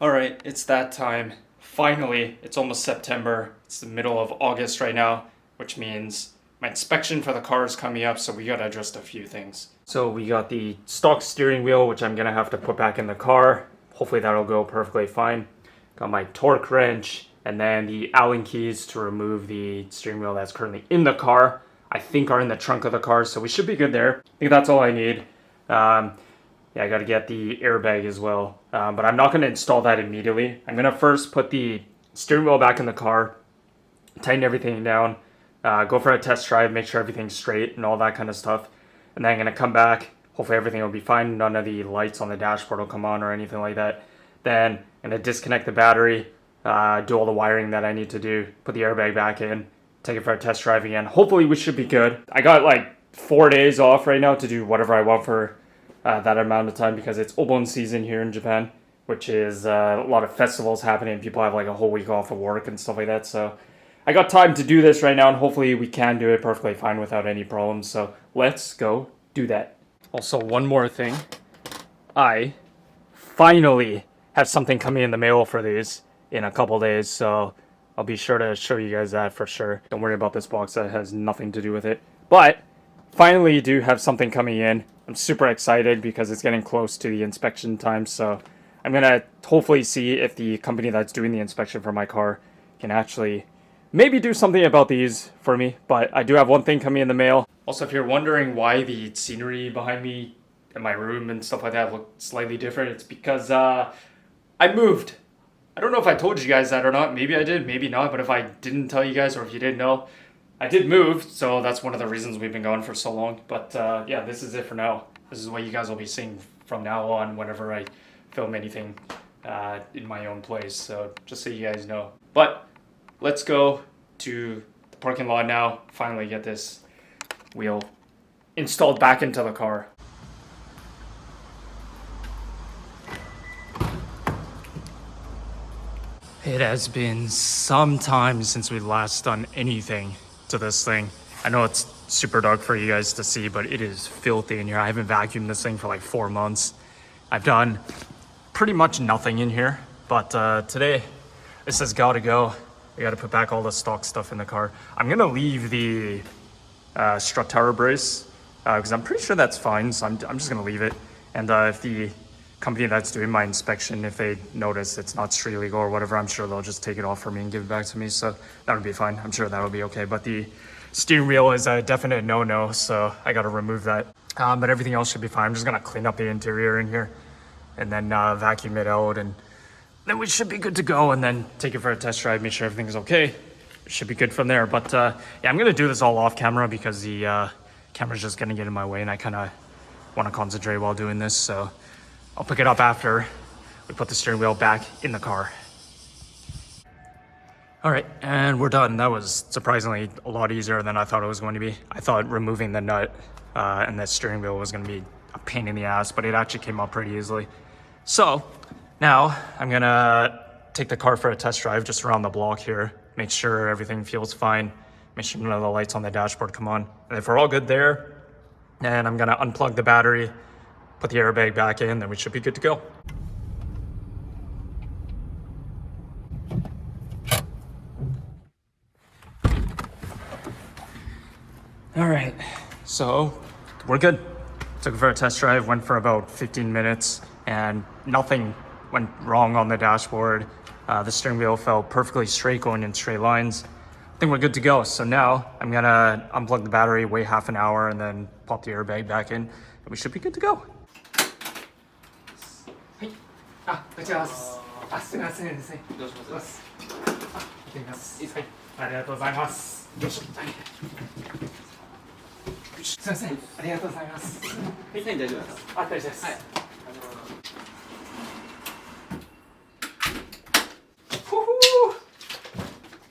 Alright, it's that time. Finally, it's almost September. It's the middle of August right now, which means my inspection for the car is coming up, so we gotta adjust a few things. So we got the stock steering wheel, which I'm gonna have to put back in the car. Hopefully that'll go perfectly fine. Got my torque wrench, and then the Allen keys to remove the steering wheel that's currently in the car. I think are in the trunk of the car, so we should be good there. I think that's all I need. Yeah, I gotta get the airbag as well. But I'm not gonna install that immediately. I'm gonna first put the steering wheel back in the car, tighten everything down, go for a test drive, make sure everything's straight and all that kind of stuff. And then I'm gonna come back. Hopefully everything will be fine. None of the lights on the dashboard will come on or anything like that. Then I'm gonna disconnect the battery, do all the wiring that I need to do, put the airbag back in, take it for a test drive again. Hopefully we should be good. I got like 4 days off right now to do whatever I want for that amount of time because it's Obon season here in Japan, which is a lot of festivals happening. People have like a whole week off of work and stuff like that. So I got time to do this right now, and hopefully we can do it perfectly fine without any problems. So let's go do that. Also, one more thing. I finally have something coming in the mail for these in a couple days, so I'll be sure to show you guys that for sure. Don't worry about this box, that has nothing to do with it. But finally do have something coming in. I'm super excited because it's getting close to the inspection time, so I'm gonna hopefully see if the company that's doing the inspection for my car can actually maybe do something about these for me. But I do have one thing coming in the mail. Also, if you're wondering why the scenery behind me in my room and stuff like that look slightly different, it's because I moved. I don't know if I told you guys that or not. Maybe I did, maybe not. But if I didn't tell you guys, or if you didn't know, I did move. So that's one of the reasons we've been gone for so long. But yeah, this is it for now. This is what you guys will be seeing from now on whenever I film anything in my own place. So just so you guys know. But let's go to the parking lot now. Finally get this wheel installed back into the car. It has been some time since we last done anything to this thing. I know it's super dark for you guys to see, but it is filthy in here. I haven't vacuumed this thing for like 4 months. I've done pretty much nothing in here, but today this has got to go. I got to put back all the stock stuff in the car. I'm gonna leave the strut tower brace because I'm pretty sure that's fine, so I'm just gonna leave it. And if the company that's doing my inspection, if they notice it's not street legal or whatever, I'm sure they'll just take it off for me and give it back to me, so that would be fine. I'm sure that would be okay. But the steering wheel is a definite no-no, so I got to remove that. But everything else should be fine. I'm just gonna clean up the interior in here and then vacuum it out, and then we should be good to go, and then take it for a test drive, make sure everything's okay. It should be good from there. But yeah, I'm gonna do this all off camera because the camera's just gonna get in my way, and I kind of want to concentrate while doing this, so I'll pick it up after we put the steering wheel back in the car. All right, and we're done. That was surprisingly a lot easier than I thought it was going to be. I thought removing the nut and the steering wheel was gonna be a pain in the ass, but it actually came out pretty easily. So now I'm gonna take the car for a test drive just around the block here, make sure everything feels fine, make sure none of the lights on the dashboard come on. And if we're all good there, then I'm gonna unplug the battery, put the airbag back in, then we should be good to go. All right, so we're good. Took it for a test drive, went for about 15 minutes, and nothing went wrong on the dashboard. The steering wheel felt perfectly straight, going in straight lines. I think we're good to go. So now I'm gonna unplug the battery, wait half an hour, and then pop the airbag back in, and we should be good to go. あ、こちらです。あ、すみませんですね。どうします。あ、行ってみます。はい、ありがとうございます。よいしょ。はい。すみません、ありがとうございます。はい、大丈夫です。あ、大丈夫です。はい。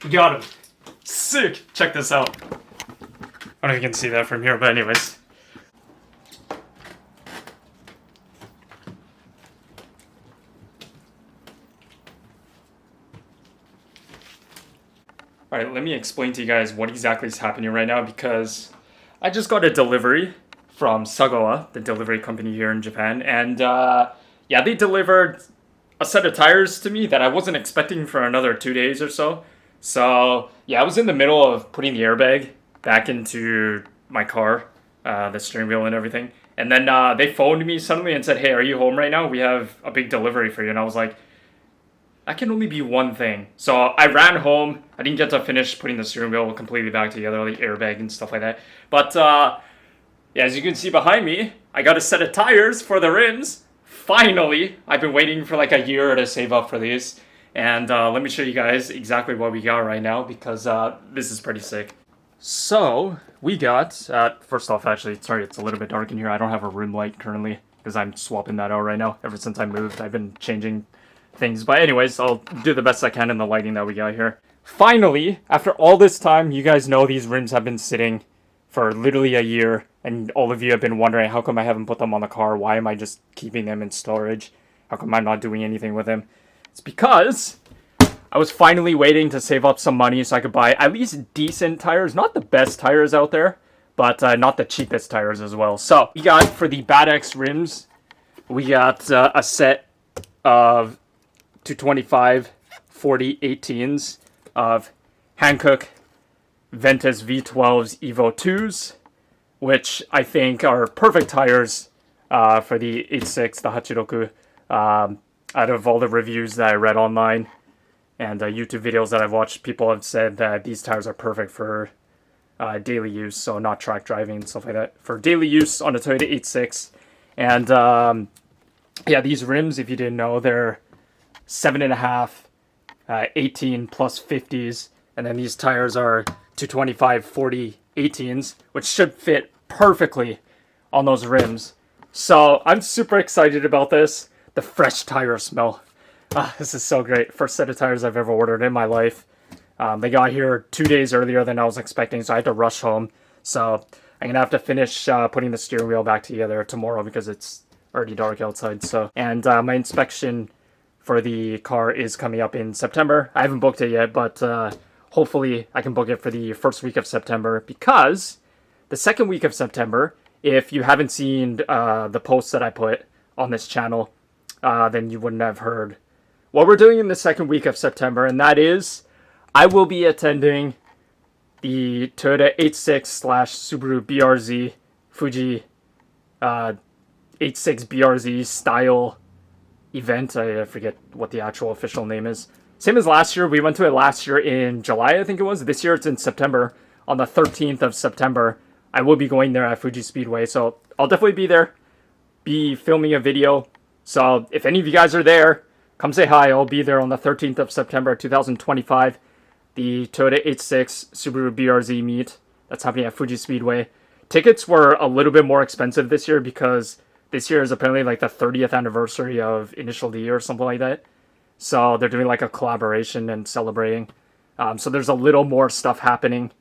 We got him. Sick. Check this out. I don't know if you can see that from here, but anyways. Alright, let me explain to you guys what exactly is happening right now, because I just got a delivery from Sagawa, the delivery company here in Japan, and yeah, they delivered a set of tires to me that I wasn't expecting for another 2 days or so. So yeah, I was in the middle of putting the airbag back into my car, the steering wheel and everything. And then they phoned me suddenly and said, "Hey, are you home right now? We have a big delivery for you." And I was like, that can only be one thing. So I ran home. I didn't get to finish putting the steering wheel completely back together, the airbag and stuff like that. But yeah, as you can see behind me, I got a set of tires for the rims. Finally, I've been waiting for like a year to save up for these. And let me show you guys exactly what we got right now, because this is pretty sick. So we got, first off, actually, sorry, it's a little bit dark in here. I don't have a room light currently because I'm swapping that out right now. Ever since I moved, I've been changing things. But anyways, I'll do the best I can in the lighting that we got here. Finally, after all this time, you guys know these rims have been sitting for literally a year. And all of you have been wondering, how come I haven't put them on the car? Why am I just keeping them in storage? How come I'm not doing anything with them? It's because I was finally waiting to save up some money so I could buy at least decent tires. Not the best tires out there, but not the cheapest tires as well. So we got, for the Bad X rims, we got a set of 225 40 18s of Hankook Ventus V12s Evo 2s, which I think are perfect tires for the 86, the Hachiroku. Out of all the reviews that I read online and YouTube videos that I've watched, people have said that these tires are perfect for daily use, so not track driving and stuff like that. For daily use on a Toyota 86. And yeah, these rims, if you didn't know, they're 7.5, 18 plus 50s. And then these tires are 225 40 18s, which should fit perfectly on those rims. So I'm super excited about this. The fresh tire smell. This is so great. First set of tires I've ever ordered in my life. They got here 2 days earlier than I was expecting, so I had to rush home. So I'm going to have to finish putting the steering wheel back together tomorrow because it's already dark outside. So, and my inspection for the car is coming up in September. I haven't booked it yet, but hopefully I can book it for the first week of September, because the second week of September, if you haven't seen the posts that I put on this channel, then you wouldn't have heard what we're doing in the second week of September, and that is I will be attending the Toyota 86/Subaru BRZ Fuji 86 BRZ style event. I forget what the actual official name is. Same as last year. We went to it last year in July, I think it was. This year it's in September. On the 13th of September, I will be going there at Fuji Speedway, so I'll definitely be there, be filming a video. So if any of you guys are there, come say hi. I'll be there on the 13th of September 2025. The Toyota 86 Subaru BRZ meet that's happening at Fuji Speedway. Tickets were a little bit more expensive this year because this year is apparently like the 30th anniversary of Initial D or something like that. So they're doing like a collaboration and celebrating. So there's a little more stuff happening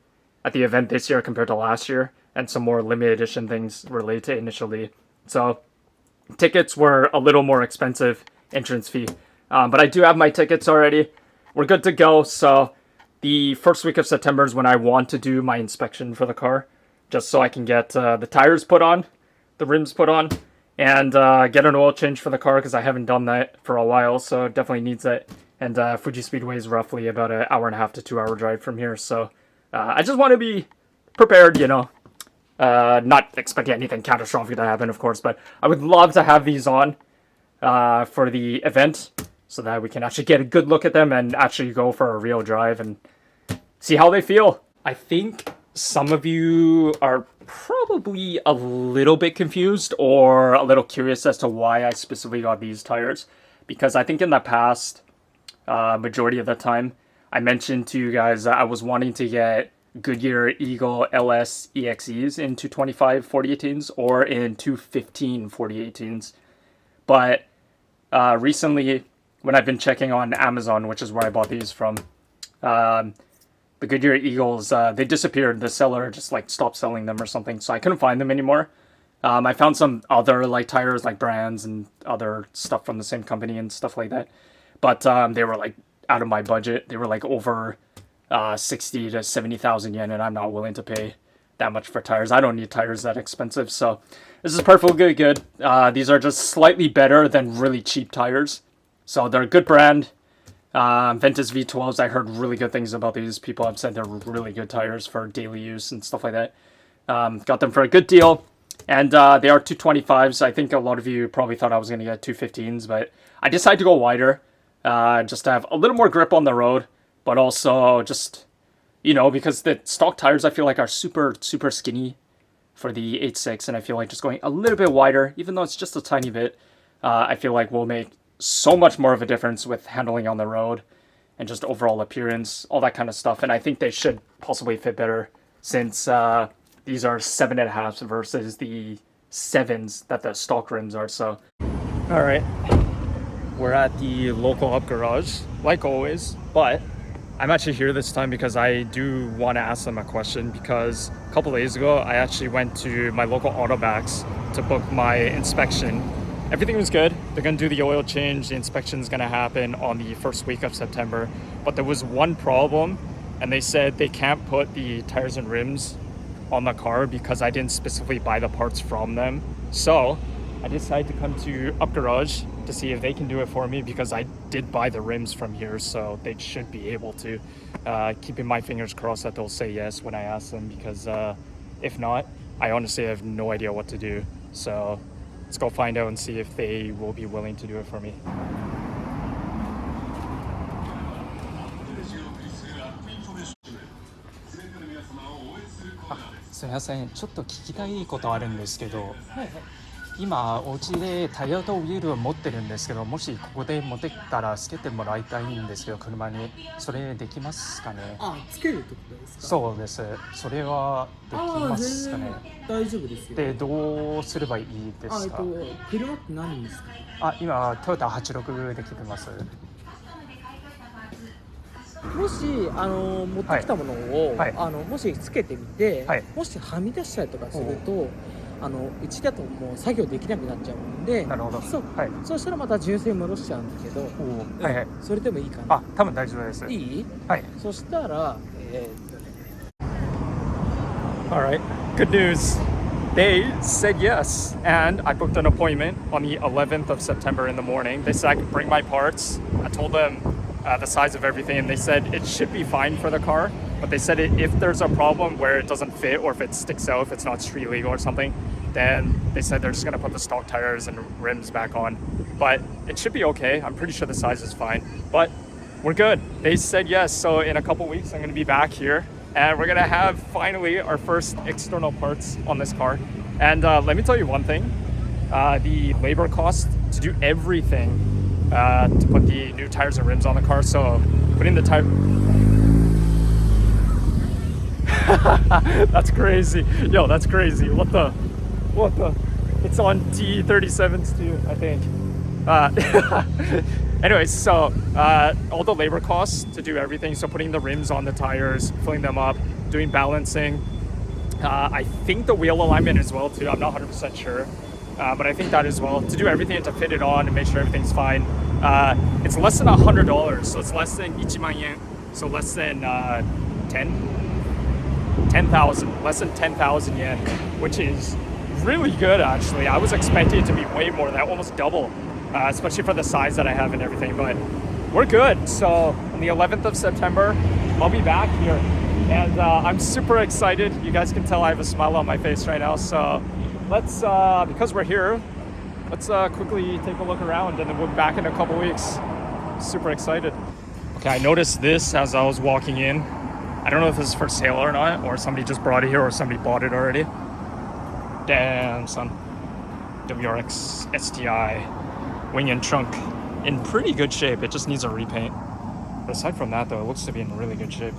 at the event this year compared to last year, and some more limited edition things related to Initial D. So tickets were a little more expensive, entrance fee. But I do have my tickets already. We're good to go. So the first week of September is when I want to do my inspection for the car, just so I can get the tires put on, the rims put on, and get an oil change for the car, because I haven't done that for a while, so it definitely needs that. And Fuji Speedway is roughly about an hour and a half to 2 hour drive from here, so I just want to be prepared, you know. Not expecting anything catastrophic to happen, of course, but I would love to have these on for the event so that we can actually get a good look at them and actually go for a real drive and see how they feel. I think some of you are probably a little bit confused or a little curious as to why I specifically got these tires, because I think in the past, majority of the time, I mentioned to you guys that I was wanting to get Goodyear Eagle LS EXEs in 225 4018s or in 215 4018s. But recently, when I've been checking on Amazon, which is where I bought these from, the Goodyear Eagles, they disappeared. The seller just like stopped selling them or something, so I couldn't find them anymore. I found some other like tires, like brands and other stuff from the same company and stuff like that, but they were like out of my budget. They were like over 60 to 70,000 yen, and I'm not willing to pay that much for tires. I don't need tires that expensive, so this is perfectly good. These are just slightly better than really cheap tires. So they're a good brand. Ventus V12s, I heard really good things about these. People have said they're really good tires for daily use and stuff like that. Got them for a good deal. And they are 225s. I think a lot of you probably thought I was going to get 215s, but I decided to go wider just to have a little more grip on the road, but also just, because the stock tires I feel like are super, super skinny for the 8.6, and I feel like just going a little bit wider, even though it's just a tiny bit, I feel like will make so much more of a difference with handling on the road and just overall appearance, all that kind of stuff. And I think they should possibly fit better since these are 7.5s versus the 7s that the stock rims are. So, all right, we're at the local up garage, like always, but I'm actually here this time because I do want to ask them a question, because a couple days ago, I actually went to my local Autobacks to book my inspection. Everything was good. They're going to do the oil change. The inspection's going to happen on the first week of September. But there was one problem, and they said they can't put the tires and rims on the car because I didn't specifically buy the parts from them. So I decided to come to Up Garage to see if they can do it for me, because I did buy the rims from here, so they should be able to. Keeping my fingers crossed that they'll say yes when I ask them, because if not, I honestly have no idea what to do. So let's go find out and see if they will be willing to do it for me. Ah, すみません、ちょっと聞きたいことあるんですけど、今お家でタイヤとウィールを持ってるんですけど、もしここで持ってきたらつけてもらいたいんですけど、車にそれできますかね。つけるってことですか？そうです。それはできますかね。大丈夫ですよ。で、どうすればいいですか？車って何ですか？今トヨタ86で来てます。もし持ってきたものを、もしつけてみて、もしはみ出したりとかすると、うちだともう作業できなくなっちゃうんで、なるほど。そうしたらまた純正戻しちゃうんだけど、それでもいいかな。多分大丈夫です。いい？そしたら、Alright, good news. They said yes, and I booked an appointment on the 11th of September in the morning. They said I could bring my parts. I told them the size of everything, and they said it should be fine for the car, but they said if there's a problem where it doesn't fit, or if it sticks out, if it's not street legal or something, then they said they're just going to put the stock tires and rims back on. But it should be okay. I'm pretty sure the size is fine, but we're good. They said yes, so in a couple weeks I'm going to be back here, and we're going to have finally our first external parts on this car. And let me tell you one thing, the labor cost to do everything, to put the new tires and rims on the car. So putting the tire... That's crazy. Yo, that's crazy. What the? It's on T37s too, I think. Anyways, so all the labor costs to do everything. So putting the rims on the tires, filling them up, doing balancing. I think the wheel alignment as well too. I'm not 100% sure. But I think that as well, to do everything, to fit it on and make sure everything's fine. It's less than $100, so it's less than 1,000,000 yen, so less than 10,000, less than 10,000 yen, which is really good actually. I was expecting it to be way more than that, almost double, especially for the size that I have and everything, but we're good. So on the 11th of September, I'll be back here, and I'm super excited. You guys can tell I have a smile on my face right now, so let's, because we're here, let's quickly take a look around, and then we'll be back in a couple weeks. Super excited. Okay, I noticed this as I was walking in. I don't know if this is for sale or not, or somebody just brought it here, or somebody bought it already. Damn, son. WRX STI wing and trunk in pretty good shape. It just needs a repaint. But aside from that, though, it looks to be in really good shape.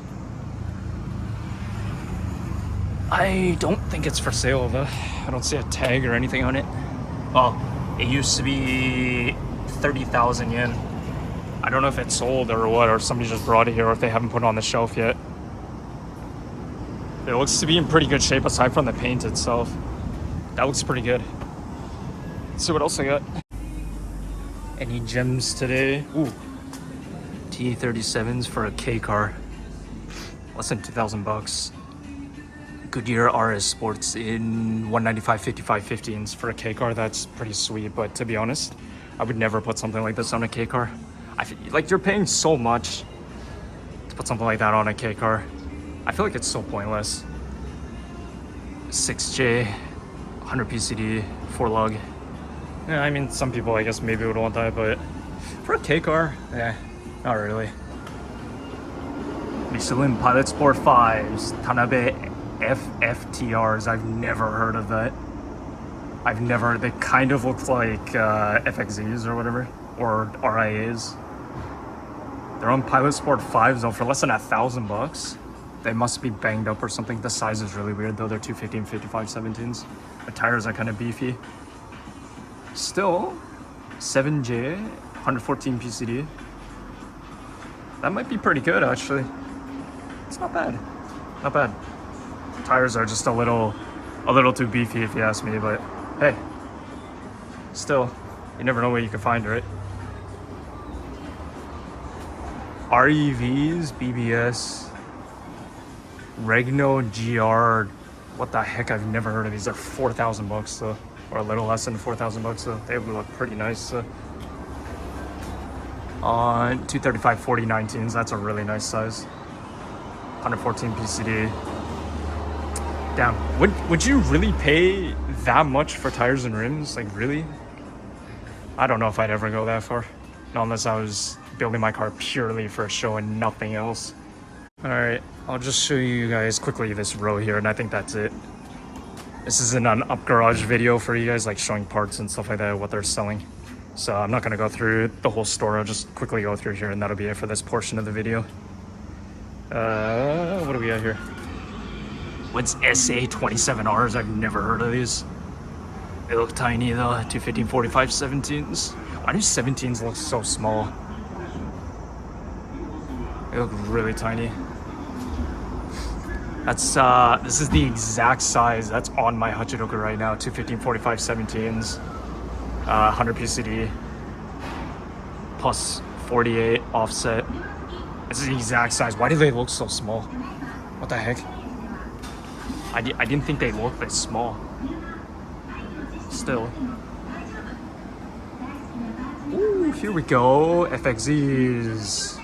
I don't think it's for sale, though. I don't see a tag or anything on it. Oh, it used to be 30,000 yen. I don't know if it's sold or what, or somebody just brought it here, or if they haven't put it on the shelf yet. It looks to be in pretty good shape aside from the paint itself. That looks pretty good. Let's see what else I got. Any gems today? Ooh. T37s for a K car. Less than 2,000 bucks. Goodyear RS Sports in 195/55/15s for a K car. That's pretty sweet, but to be honest, I would never put something like this on a K car. I feel like you're paying so much to put something like that on a K car. I feel like it's so pointless. 6J, 100 PCD, 4 lug. Yeah, I mean, some people I guess maybe would want that, but for a K car, not really. Michelin Pilot Sport 5s, Tanabe FFTRs. I've never heard of that. They kind of look like FXZs or whatever, or RIAs. They're on Pilot Sport 5s though for less than $1,000. They must be banged up or something. The size is really weird though. They're 215 55 17s. The tires are kind of beefy. Still, 7J, 114 PCD. That might be pretty good actually. It's not bad. Not bad. Tires are just a little too beefy if you ask me, but hey, still, you never know what you can find, right? REVs, BBS, Regno GR. What the heck? I've never heard of these. They're $4,000 though, or a little less than $4,000 though. They look pretty nice. On 235 40 19s, that's a really nice size. 114 PCD. Damn, would you really pay that much for tires and rims? Like really? I don't know if I'd ever go that far. Not unless I was building my car purely for a show and nothing else. Alright, I'll just show you guys quickly this row here, and I think that's it. This isn't an up garage video for you guys, like showing parts and stuff like that, what they're selling. So I'm not gonna go through the whole store, I'll just quickly go through here and that'll be it for this portion of the video. What do we got here? What's SA27Rs? I've never heard of these. They look tiny though, 215 45 17s. Why do 17s look so small? They look really tiny. That's this is the exact size that's on my Hachiroku right now. 215 45 17s, 100 PCD, plus 48 offset. This is the exact size. Why do they look so small? What the heck? I didn't think they looked this small. Still. Ooh, here we go. FXZs.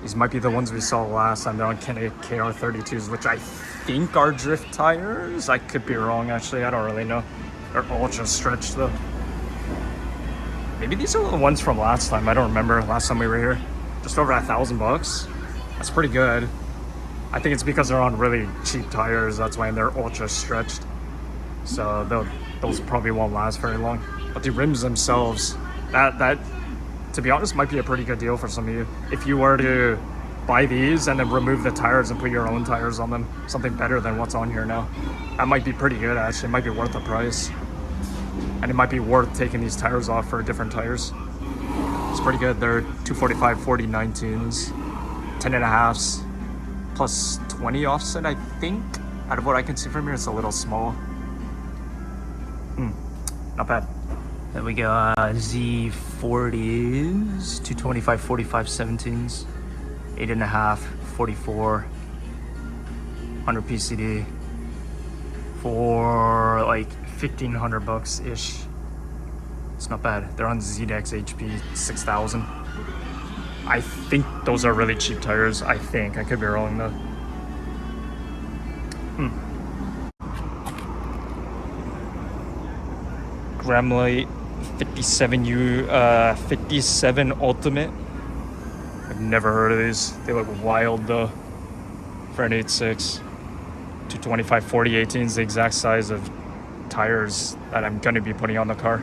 These might be the ones we saw last time. They're on KR32s, which I think are drift tires. I could be wrong, actually. I don't really know. They're ultra stretched, though. Maybe these are the ones from last time. I don't remember last time we were here. Just over $1,000. That's pretty good. I think it's because they're on really cheap tires. That's why they're ultra stretched. So those probably won't last very long. But the rims themselves, that to be honest, might be a pretty good deal for some of you. If you were to buy these and then remove the tires and put your own tires on them, something better than what's on here now. That might be pretty good, actually. It might be worth the price. And it might be worth taking these tires off for different tires. It's pretty good. They're 245 40 19s, 10.5s, plus 20 offset, I think. Out of what I can see from here, it's a little small. Not bad. Then we got Z40s, 225 45 17s, 8.5, 44, 100 PCD for like $1,500 ish. It's not bad. They're on ZDEX HP 6000. I think those are really cheap tires. I think. I could be wrong though. Gramlite 57 Ultimate. I've never heard of these. They look wild though. For an 8.6. 225 40 18s, the exact size of tires that I'm gonna be putting on the car.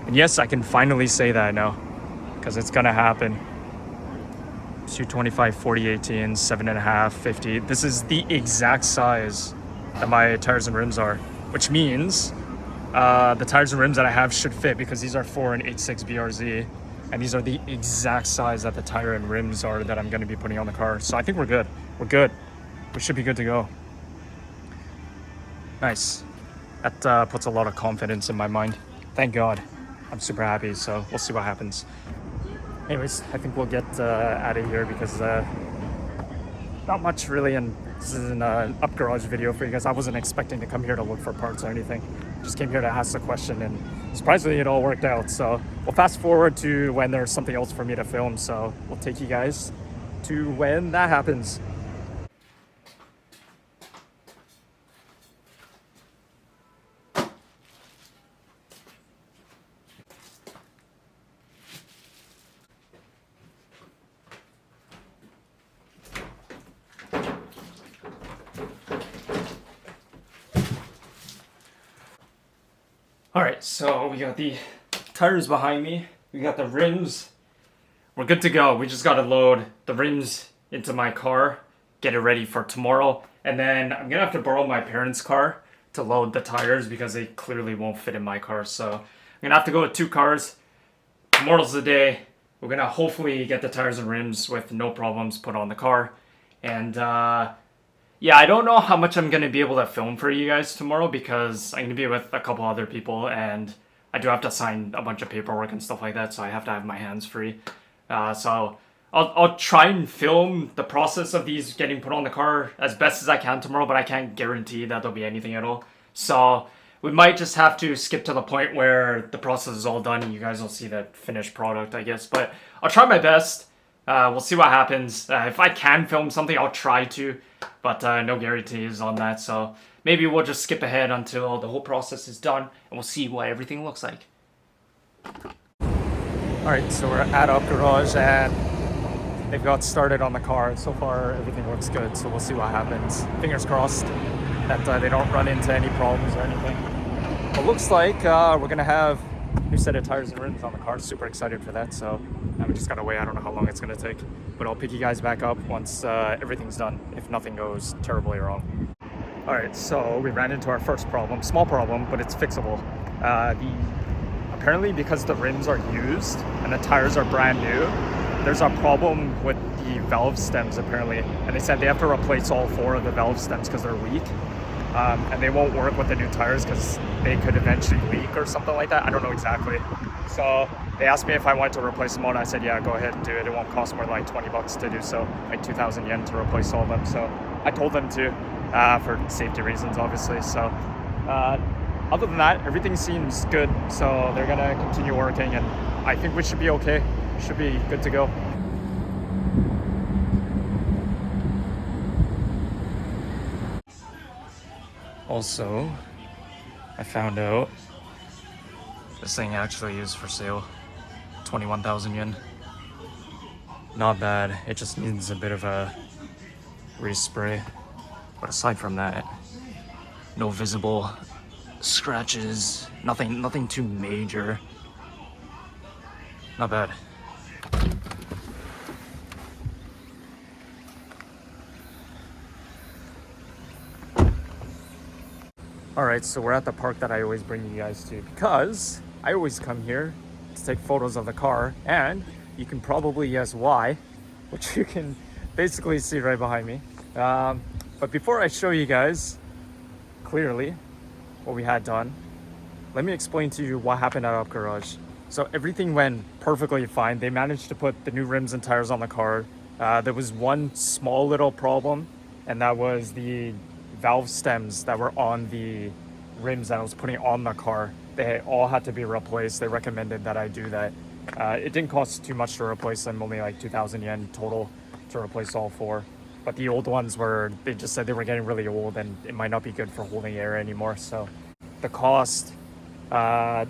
And yes, I can finally say that now, because it's gonna happen. 225 40 18s, 7.5, 50. This is the exact size that my tires and rims are, which means the tires and rims that I have should fit, because these are for an 8.6 BRZ, and these are the exact size that the tire and rims are that I'm going to be putting on the car. So I think we're good. We're good. We should be good to go. Nice. That puts a lot of confidence in my mind. Thank God. I'm super happy, so we'll see what happens. Anyways, I think we'll get out of here, because not much really, and this is an up garage video for you guys. I wasn't expecting to come here to look for parts or anything. just came here to ask the question, and surprisingly it all worked out. So we'll fast forward to when there's something else for me to film, so we'll take you guys to when that happens. Alright, so we got the tires behind me, we got the rims, we're good to go. We just gotta load the rims into my car, get it ready for tomorrow, and then I'm gonna have to borrow my parents' car to load the tires because they clearly won't fit in my car, so I'm gonna have to go with 2 cars. Tomorrow's the day. We're gonna hopefully get the tires and rims with no problems put on the car, and yeah, I don't know how much I'm going to be able to film for you guys tomorrow because I'm going to be with a couple other people and I do have to sign a bunch of paperwork and stuff like that, so I have to have my hands free. So I'll try and film the process of these getting put on the car as best as I can tomorrow, but I can't guarantee that there'll be anything at all. So we might just have to skip to the point where the process is all done and you guys will see the finished product, I guess. But I'll try my best. We'll see what happens. If I can film something, I'll try to, but no guarantees on that. So maybe we'll just skip ahead until the whole process is done, and we'll see what everything looks like. Alright, so we're at Up Garage, and they've got started on the car. So far, everything looks good, so we'll see what happens. Fingers crossed that they don't run into any problems or anything. It looks like we're going to have a new set of tires and rims on the car. Super excited for that, so we just gotta wait. I don't know how long it's gonna take, but I'll pick you guys back up once everything's done, if nothing goes terribly wrong. Alright, so we ran into our first problem. Small problem, but it's fixable. Apparently because the rims are used and the tires are brand new, there's a problem with the valve stems apparently, and they said they have to replace all 4 of the valve stems because they're weak. And they won't work with the new tires because they could eventually leak or something like that. I don't know exactly. So they asked me if I wanted to replace them all, and I said, yeah, go ahead and do it. It won't cost more than like 20 bucks to do so, like 2,000 yen to replace all of them. So I told them to, for safety reasons, obviously. So other than that, everything seems good. So they're gonna continue working, and I think we should be okay. Should be good to go. Also, I found out this thing actually is for sale. 21,000 yen. Not bad. It just needs a bit of a respray. But aside from that, no visible scratches. Nothing too major. Not bad. Alright, so we're at the park that I always bring you guys to because I always come here to take photos of the car, and you can probably guess why, which you can basically see right behind me. But before I show you guys clearly what we had done, let me explain to you what happened at Up Garage. So everything went perfectly fine. They managed to put the new rims and tires on the car. There was one small little problem, and that was the valve stems that were on the rims that I was putting on the car. They all had to be replaced. They recommended that I do that. It didn't cost too much to replace them, only like 2,000 yen total to replace all 4. But the old ones they just said they were getting really old and it might not be good for holding air anymore. So the cost to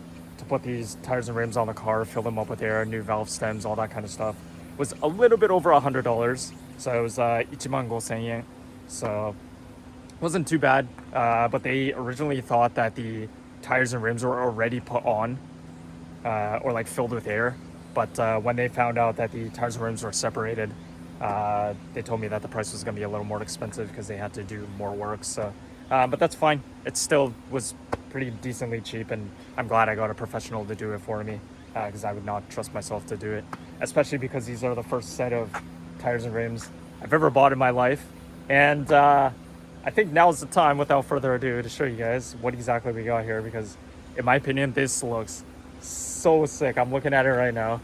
put these tires and rims on the car, fill them up with air, new valve stems, all that kind of stuff, was a little bit over $100. So it was 15,000 yen. So wasn't too bad, but they originally thought that the tires and rims were already put on or like filled with air, but when they found out that the tires and rims were separated, they told me that the price was going to be a little more expensive because they had to do more work. So but that's fine. It still was pretty decently cheap, and I'm glad I got a professional to do it for me because I would not trust myself to do it, especially because these are the first set of tires and rims I've ever bought in my life. And I think now's the time, without further ado, to show you guys what exactly we got here, because in my opinion, this looks so sick. I'm looking at it right now.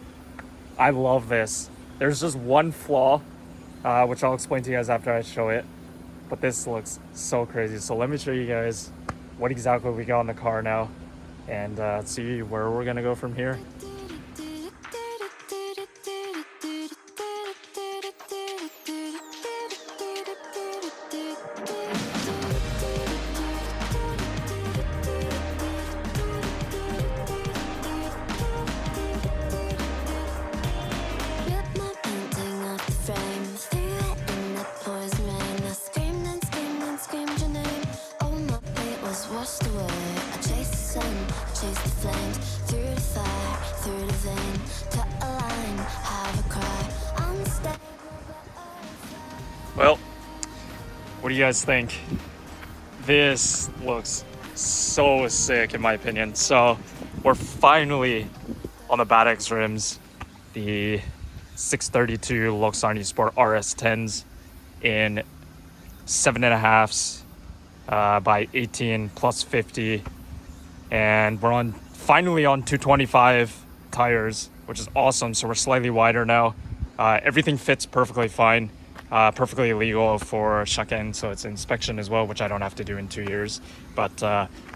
I love this. There's just one flaw, which I'll explain to you guys after I show it, but this looks so crazy. So let me show you guys what exactly we got in the car now and see where we're gonna go from here. Well, what do you guys think? This looks so sick in my opinion. So we're finally on the Bad X rims, the 632 Loxarni Sport RS10s in 7.5s by 18 plus 50, and we're finally on 225 tires, which is awesome. So we're slightly wider now. Everything fits perfectly fine. Perfectly legal for Shaken, so it's inspection as well, which I don't have to do in 2 years, but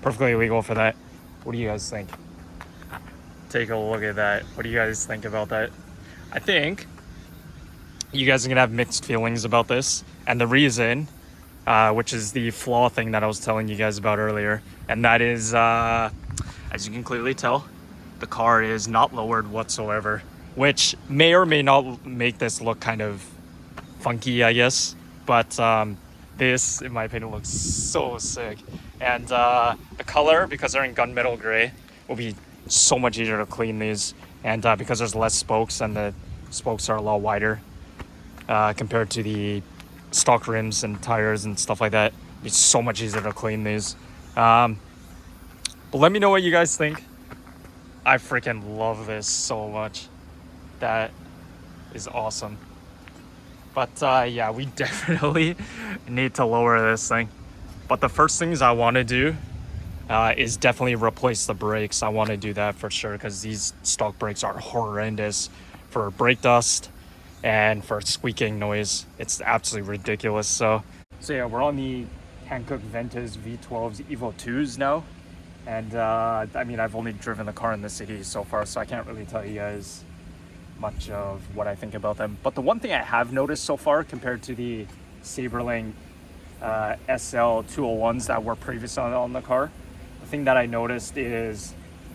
perfectly legal for that. What do you guys think? Take a look at that. What do you guys think about that? I think you guys are gonna have mixed feelings about this, and the reason, which is the flaw thing that I was telling you guys about earlier, and that is, as you can clearly tell, the car is not lowered whatsoever, which may or may not make this look kind of funky, I guess, but this, in my opinion, looks so sick. And the color, because they're in gunmetal gray, will be so much easier to clean these, and because there's less spokes and the spokes are a lot wider compared to the stock rims and tires and stuff like that, it's so much easier to clean these. But let me know what you guys think. I freaking love this so much. That is awesome. But yeah, we definitely need to lower this thing. But the first things I want to do is definitely replace the brakes. I want to do that for sure, because these stock brakes are horrendous for brake dust and for squeaking noise. It's absolutely ridiculous. So yeah, we're on the Hankook Ventus V12's Evo 2s now. And I mean, I've only driven the car in the city so far, so I can't really tell you guys much of what I think about them. But the one thing I have noticed so far compared to the Saberling SL 201s that were previously on the car, the thing that I noticed is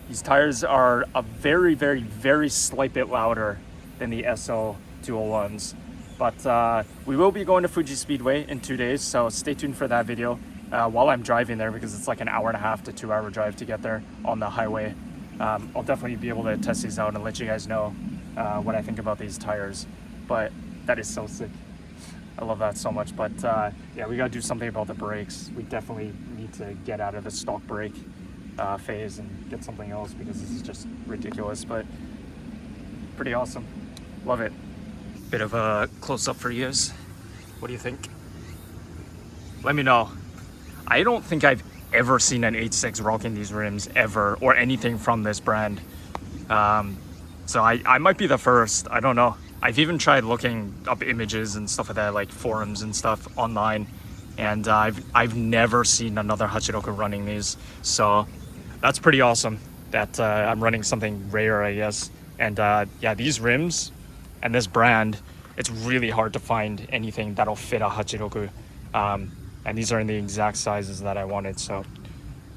these tires are a very, very, very slight bit louder than the SL 201s. But we will be going to Fuji Speedway in 2 days, so stay tuned for that video while I'm driving there, because it's like an 1.5 to 2 hour drive to get there on the highway. I'll definitely be able to test these out and let you guys know what I think about these tires. But that is so sick. I love that so much. But yeah, we gotta do something about the brakes. We definitely need to get out of the stock brake phase and get something else, because this is just ridiculous, but pretty awesome. Love it. Bit of a close-up for you guys. What do you think? Let me know. I don't think I've ever seen an 8.6 rocking these rims ever, or anything from this brand. So I might be the first. I don't know. I've even tried looking up images and stuff like that, like forums and stuff online, and I've never seen another Hachiroku running these. So that's pretty awesome that I'm running something rare, I guess. And yeah, these rims and this brand, it's really hard to find anything that'll fit a Hachiroku. And these are in the exact sizes that I wanted, so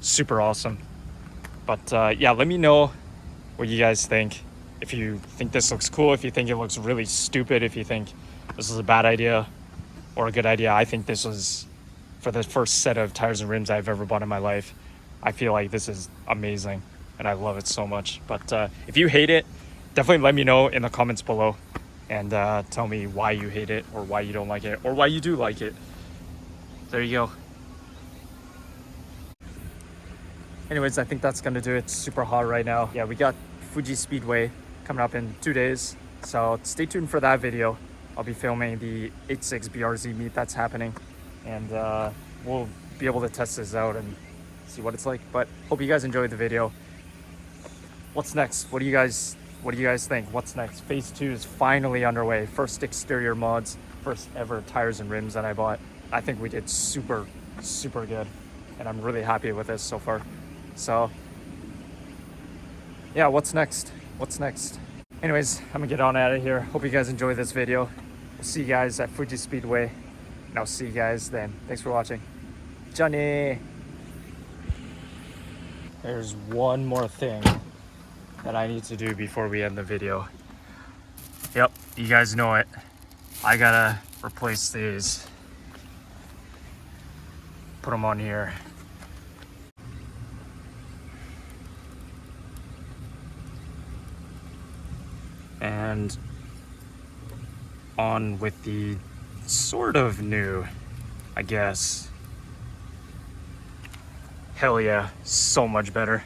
super awesome. But yeah, let me know what you guys think. If you think this looks cool, if you think it looks really stupid, if you think this is a bad idea or a good idea. I think this was, for the first set of tires and rims I've ever bought in my life, I feel like this is amazing and I love it so much. But if you hate it, definitely let me know in the comments below, and tell me why you hate it, or why you don't like it, or why you do like it. There you go. Anyways, I think that's gonna do it. It's super hot right now. Yeah, we got Fuji Speedway coming up in 2 days, so stay tuned for that video. I'll be filming the 8.6 BRZ meet that's happening, and we'll be able to test this out and see what it's like. But hope you guys enjoyed the video. What's next? What do you guys think? What's next? Phase 2 is finally underway. First exterior mods, first ever tires and rims that I bought. I think we did super good, and I'm really happy with this so far. So yeah, what's next? What's next? Anyways, I'm gonna get on out of here. Hope you guys enjoyed this video. We'll see you guys at Fuji Speedway, and I'll see you guys then. Thanks for watching. Johnny! There's one more thing that I need to do before we end the video. Yep, you guys know it. I gotta replace these. Put them on here. And on with the sort of new, I guess. Hell yeah, so much better.